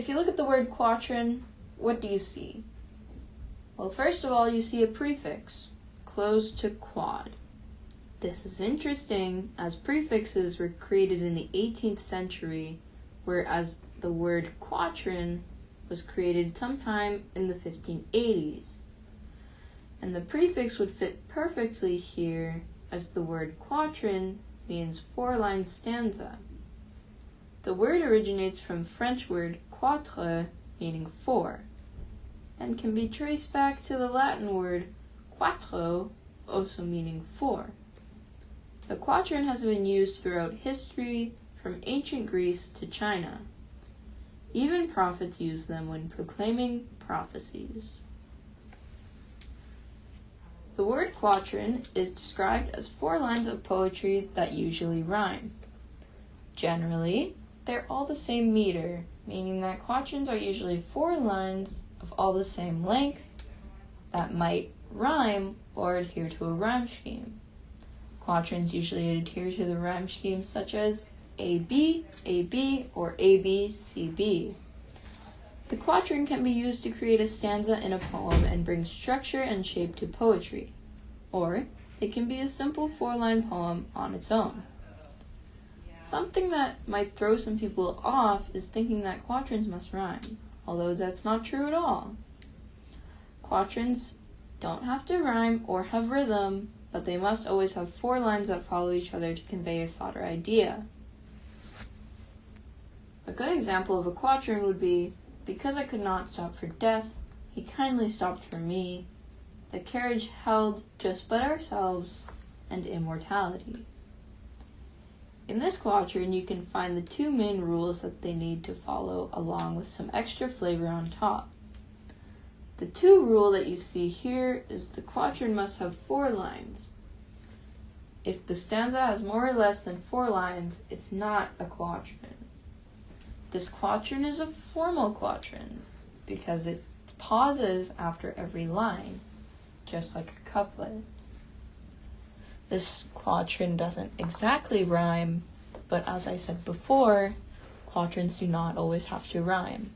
If you look at the word quatrain, what do you see? Well, first of all, you see a prefix, close to quad. This is interesting, as prefixes were created in the 18th century, whereas the word quatrain was created sometime in the 1580s. And the prefix would fit perfectly here, as the word quatrain means four-line stanza. The word originates from French word quatre, meaning four, and can be traced back to the Latin word quattro, also meaning four. The quatrain has been used throughout history, from ancient Greece to China. Even prophets use them when proclaiming prophecies. The word quatrain is described as four lines of poetry that usually rhyme. Generally, they're all the same meter, meaning that quatrains are usually four lines of all the same length that might rhyme or adhere to a rhyme scheme. Quatrains usually adhere to the rhyme schemes such as AB, AB, or AB, CB. The quatrain can be used to create a stanza in a poem and bring structure and shape to poetry, or it can be a simple four-line poem on its own. Something that might throw some people off is thinking that quatrains must rhyme, although that's not true at all. Quatrains don't have to rhyme or have rhythm, but they must always have four lines that follow each other to convey a thought or idea. A good example of a quatrain would be, because I could not stop for death, he kindly stopped for me. The carriage held just but ourselves and immortality. In this quatrain, you can find the two main rules that they need to follow, along with some extra flavor on top. The two rule that you see here is the quatrain must have four lines. If the stanza has more or less than four lines, it's not a quatrain. This quatrain is a formal quatrain because it pauses after every line, just like a couplet. This quatrain doesn't exactly rhyme, but as I said before, quatrains do not always have to rhyme.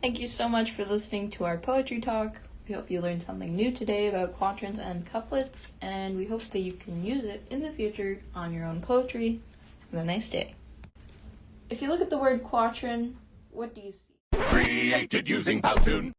Thank you so much for listening to our poetry talk. We hope you learned something new today about quatrains and couplets, and we hope that you can use it in the future on your own poetry. Have a nice day. If you look at the word quatrain, what do you see? Created using Powtoon.